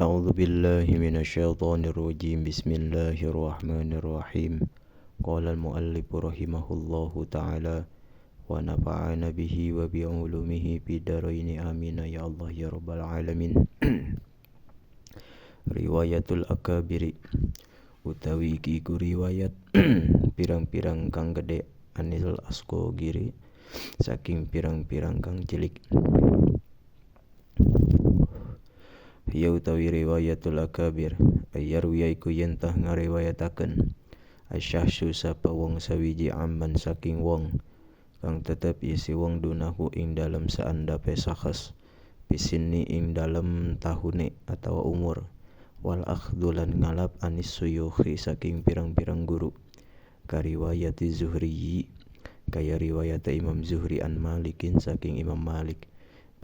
أعوذ بالله من الشيطان الرجيم بسم الله الرحمن الرحيم قال المؤلف رحمه الله تعالى ونفعنا به وبعلومه في الدارين آمين يا الله يا رب العالمين. Riwayatul akabiri utawi iki ku riwayat pirang-pirang kang gede anil asqogiri saking pirang-pirang kang cilik. Ya utawi riwayatul akabir ayarwiya iku yen tah ngariwayataken asyahsu sapa wong sawiji amman saking wong kang tetep isi wong dunahu ing dalem saandape sakhas bisinni ing dalem tahune atawa umur wal akhdulan ngalap anis suyukhi saking pirang-pirang guru kariwayati Zuhri kaya riwayat Imam Zuhri an Malikin saking Imam Malik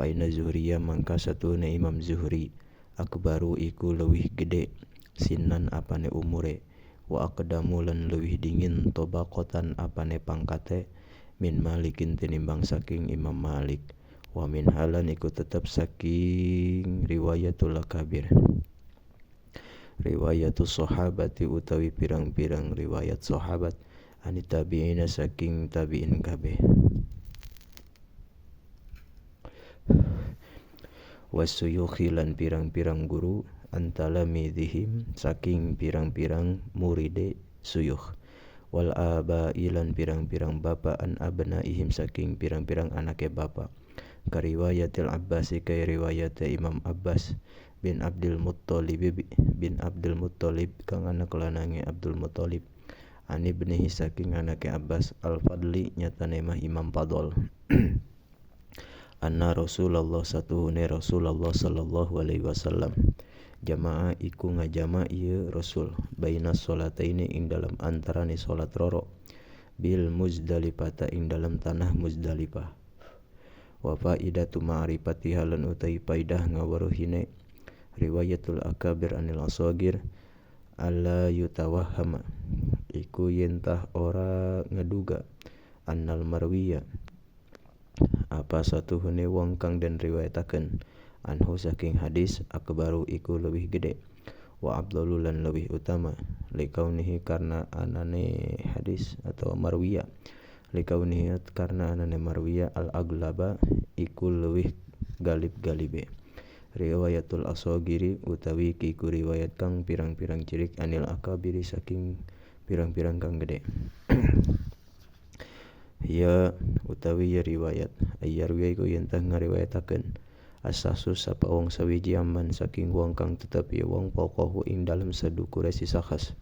paina Zuhriya mangka satune Imam Zuhri akbaru iku leuwih gede sinan apane umure wa aqdamu lan leuwih dingin tobaqotan apane pangkate min Malikin tinimbang saking Imam Malik wa min halan iku tetep saking riwayatul kabir riwayatus sahabati utawi pirang-pirang riwayat sahabat ani tabi'ina saking tabi'in kabeh wasuyukhi lan pirang-pirang guru antalamidhihim saking pirang-pirang muride suyukh wal aba'i lan pirang-pirang bapa an abnaihim saking pirang-pirang anake bapa kariwayatil Abbasi kaya riwayat Imam Abbas bin Abdul Muttalib kang anak lanange Abdul Muttalib ani ibnihi saking anake Abbas al-Fadli nyatane mah Imam Fadl anna Rasulullah satuhune Rasulullah sallallahu alaihi wasallam jamaah iku ngajama ieu Rasul baina sholataini ing dalam antarane salat roro bil Muzdalifah ing dalam tanah Muzdalifah wa faidatu ma'rifati halan utai faidah ngawaruhine riwayatul akabir anil asagir alla yutawahhama iku yentah ora ngeduga annal marwiya apa satuhune wong kang den riwayataken anhu saking hadis akbaru iku leuwih gede wa abdulul lan leuwih utama likaunihi karena anane hadis atau marwiya likaunihi karena anane marwiya al aglaba iku leuwih galib-galibe riwayatul asagiri utawi kiku riwayat kang pirang-pirang cilik anil akabiri saking pirang-pirang kang gede ya utawi ya riwayat ayarwi iku yen tah ngariwayataken asasu sapa wong sawiji aman saking wong kang tetep ya wong pokohu ing dalem sadukure sisakhas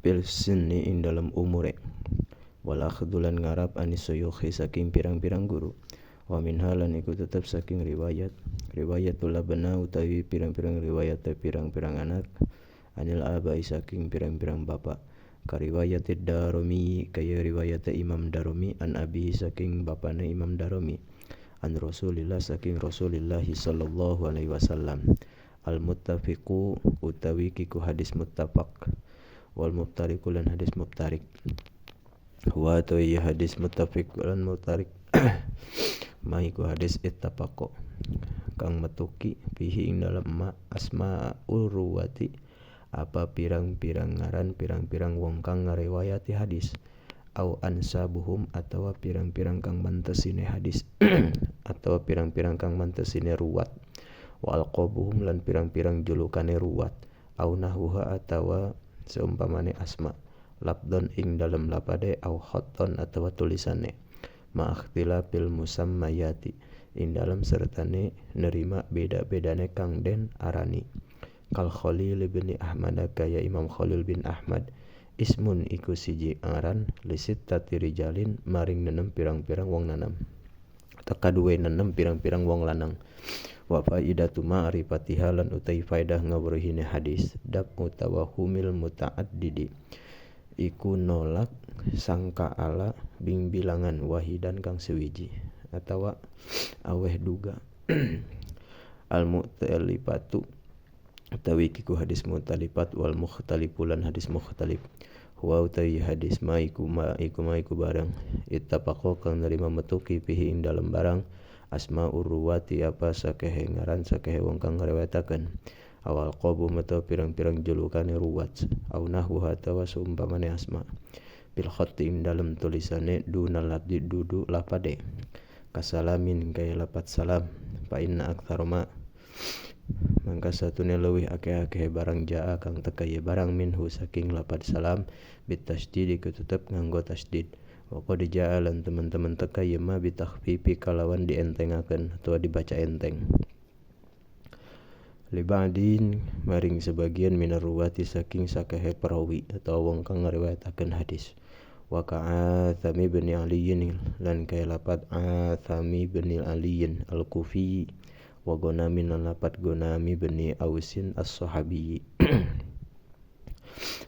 bil sinni ing dalem umure wal akhdulan ngarap anis suyukhi saking pirang-pirang guru wa min halan iku tetep saking riwayatul labna utawi pirang-pirang riwayat pirang-pirang anak anil abai saking pirang-pirang bapa kariwayatid Darimi kaya riwayat Imam Darimi an abi saking bapane Imam Darimi an Rasulillah saking Rasulillah sallallahu alaihi wasallam al muttafiqu utawi kiku hadis muttafaq wal muftariqu lan hadis muftarik wa tawi hadis muttafiq lan muftarik maiku hadis ittafaqo kang metuki fihi ing dalam asmaul ruwati apa pirang-pirang ngaran pirang-pirang wong kang ngariwayati hadis au ansabuhum atawa pirang-pirang kang mantesine hadis atawa pirang-pirang kang mantesine ruwat wa alqabuhum lan pirang-pirang julukane ruwat au nahwuha atawa seumpamane asma labdon ing dalam lapade au khatton atawa tulisane ma ikhtilafil musammayati ing dalam sertane nerima beda-bedane kang den arani kal Khalil bin Ahmad kaya Imam Khalil bin Ahmad ismun iku siji aran lisit tatirijalin maring nenem pirang-pirang wong lanang takaduwe nenem pirang-pirang wong lanang wa faidatu ma'rifati halan utai faidah ngawruhine hadis dab utawa humil muta'addidi iku nolak sangka ala bing bilangan wahidan kang sewiji atawa aweh duga al mu'talifatu utawi kiku hadis mu'talifat wal mukhtalifulan hadis mukhtalif wa utawi hadis maiku barang ittafaqo kang nerima metuki pihi ing dalam barang asmaur ruwati apa sakehe ngaran sakehe wong kang ngariwayatakeun awal qabu mata pirang-pirang julukane ruwat au nahwa tawa seumpamane asma bil khatti ing dalam tulisane dunal laddi dudu lapade kasalamin kaya lapat salam fa inna aktsaruma mangka satune leuwih akeh-akeh barang jaa kang teka ye barang minhu saking lapad salam bitasydid iku tetep nganggo tasydid wa qad jaa lan teman-teman teka ye ma bitakhfifi kalawan dientengakeun atawa dibaca enteng libadin maring sebagian minar ruwati saking sakehe perawi atau wong kang ngariwayatakeun hadis wa ka'athami bin aliyin lan kaya lapat athami bin aliyin al-kufi wa gonamin lan lapat gonami bin ausin as-sahabi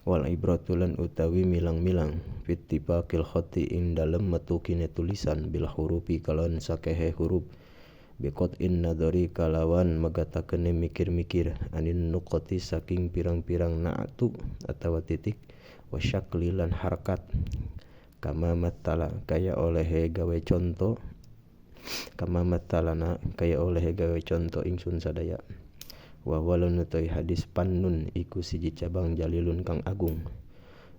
wal ibratu lan utawi milang-milang fittibaqil khatti ing dalem metukine tulisan bil hurufi kalawan sakehe huruf biqot in nadori kalawan megatakene mikir-mikir anin nuqati saking pirang-pirang na'tu atawa titik wasyakli lan harkat kama matala kaya oleh gawe contoh kama matalana kaya oleh gawe contoh ingsun sadaya wa walun utai hadis pannun iku siji cabang jalilun kang agung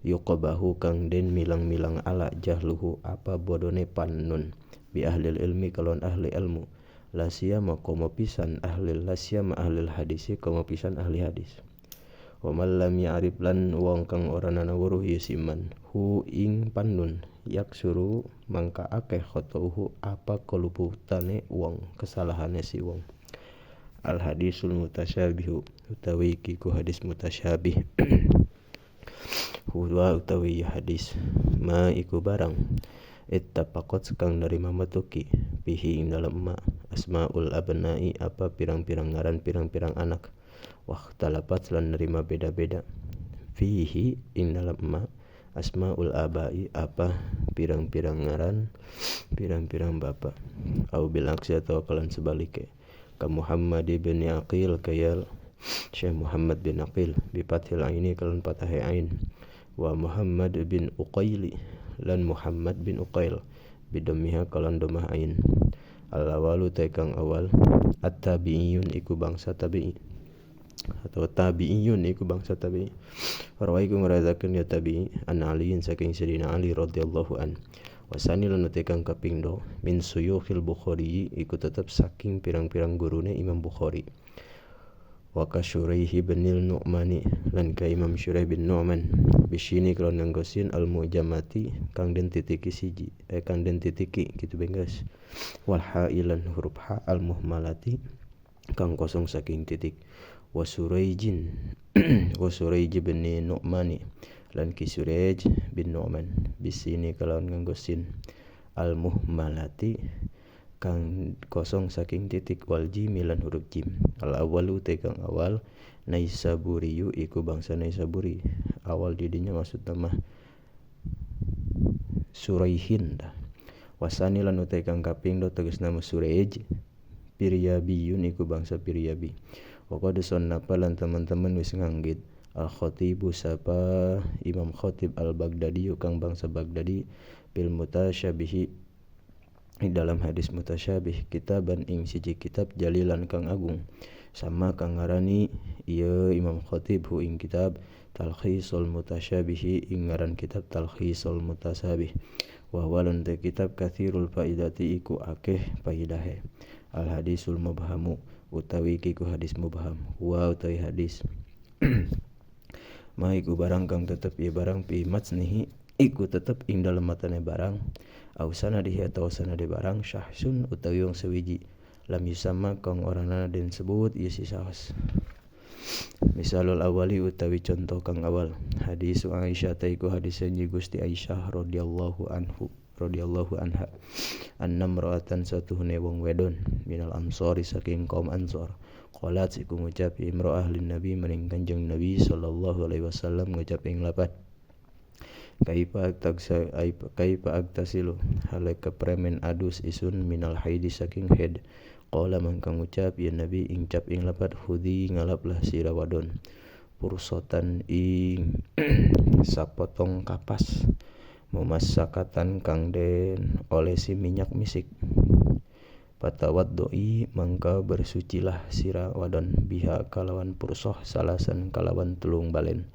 yuqabahu kang den milang-milang ala jahluhu apa bodone pannun bi ahlil ilmi kalon ahli ilmu lasiyama komo pisan ahli lasiyama ahli hadisi komo pisan ahli hadis wa man lam ya'rif lan wong kang ora nanawuruh yusiman hu ing pannun yaksuru mangka akeh khotohu apa keluputane wong kesalahane si wong al hadisul mutasyabihu utawi kiku hadis mutasyabih huwa utawi hadis ma iku barang ittafaqat kang nerima matuki bihi ing dalam ma asmaul abnai apa pirang-pirang ngaran pirang-pirang anak wahtalapat lan nerima beda-beda fihi ing dalam ma asmaul abai apa pirang-pirang ngaran pirang-pirang bapa au bil aksi atau kalan sebaliknya ka Muhammad bin Aqil kaya Syekh Muhammad bin Aqil bi fathil aini kalan patah ain wa Muhammad bin Uqaili lan Muhammad bin Uqail bidammiha kalan domah ain al-awalu tekang awal at-tabi'iyun iku bangsa tabi'i atau tabi'iyun iku bangsa tabi'i rawaiku ngarazakeun ya tabi'i an aliin saking Sayyidina Ali radhiyallahu an wasani lan tekang kapingdo min suyukhil Bukhari iku tetep saking pirang-pirang gurune Imam Bukhari wa ka Syuraihi bin Nu'mani lan ka Imam Syuraih bin Nu'man bisini kalau nanggosin al-mu'jamati kang den titiki siji kang den titiki gitu benggas wal ha'ilan huruf ha al-muhmalati kang kosong saking titik wa Suraijin wa Suraij bin Nu'mani lan ki Suraij bin Nu'man bisini kalau nanggosin al-muhmalati kang kosong saking titik wal jim lan huruf jim al awalu tekang awal Naisaburiyu iku bangsa Naisaburi awal didinya maksud nama Suraihin dah wasani lan utai kang kaping do tegas nama Suraij Piryabiyun iku bangsa Piryabi waqad sannapa lan teman-teman wis nganggit al khatibu sapa Imam Khatib al Baghdadi kang bangsa Baghdadi bil mutasyabihi dalam hadis mutasyabih kitaban ing siji kitab jalilan kang agung sama kang ngarani ieu Imam Khatib hu ing kitab Talkhisul Mutasyabihi ing ngaran kitab Talkhisul Mutasyabih wa walun te kitab katsirul faidati iku akeh faidahe al hadisul mubhamu utawi kiku hadis mubham wa utawi hadis ma iku barang kang tetep ieu barang pi matsnihi iku tetep ing dalem matane barang au sanadihi atau sanadi barang syahsun utawi wong sewiji lam yusamma kang orangna den sebut ieu si sahas misalul awali utawi contoh kang awal hadis Aisyah taiku hadis nyi Gusti Aisyah radhiyallahu anha annam ra'atan satuhune wong wedon minal ansori saking kaum ansor qalat siku ngucap imra'ah lin nabi maring kanjeng nabi sallallahu alaihi wasallam ngucap ing lapat kaifa agtasilu halai kepremen adus isun minal haidi saking haid qala mangkang ngucap ya nabi ingcap ing lapat hudi ngalaplah sira wadon pursotan ing sapotong kapas memasakatan kang den olesi minyak misik Fatawaddoi mangka bersucilah sira wadon biha kalawan pursoh salasan kalawan tulung balen.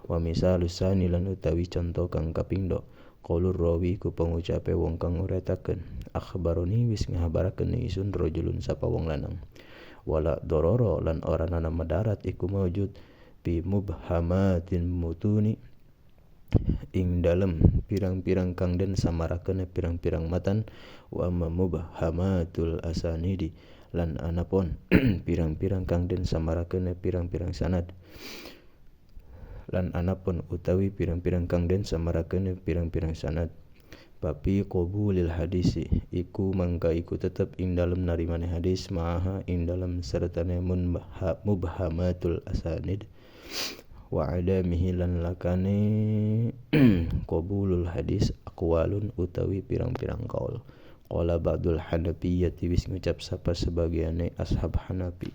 Wa misalusani lan utawi contoh kang kapindo qaulur rawi ku pangucape wong kang nguretakeun akhbaroni wis ngahabarakeun isun rajulun sapa wong lanang. Wala dororo lan ora nana madarat iku maujud bi mubhamatin mutuni ing dalem pirang-pirang kang den samarakeun pirang-pirang matan. Wa amma mubhamatul asanidi lan anapun pirang-pirang kang den samarakeun pirang-pirang sanad. Lan anapun utawi pirang-pirang kang den samarakeun pirang-pirang sanad. Babi qabulil hadisi iku mangka iku tetep ing dalem narimane hadis maaha ing dalem sertane mubhamatul asanid. Wa adamihi lan lakane qabulul hadis aqwalun utawi pirang-pirang qaul. Qala ba'dul hanafiyyati wis ngucap sapa sebagiane ashab Hanafi.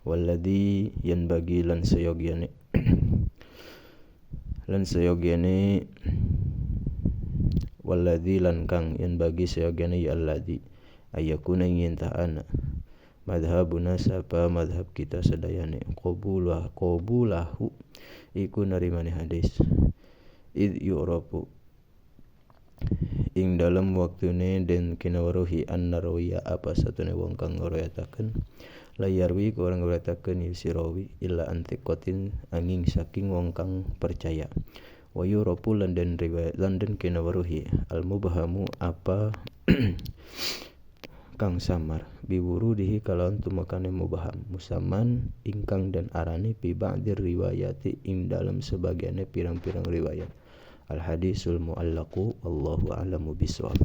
Walladhi yanbaghi lan sayogyane walladhi lan kang yanbaghi sayogyane ya alladhi ayakuna yen ta'ana madhabuna sapa madhab kita sadayane qabulahu iku narimane hadis id yu'rafu ing dalam waktune den kinawaruhi an-narawiya apa satune wong kang ngriwayataken layarwi ku orang ngriwayataken yusirawi illa antiqatin angin saking wong kang percaya. Wa yurafu lan den riwayat lan den kinawaruhi al-mubhamu apa kang samar biwurudihi kalawan tumakane mubham musamman ingkang dan arani bi ba'dir riwayati ing dalam sebagiane pirang-pirang riwayat. Al hadisul muallaqu wallahu a'lamu bishawab.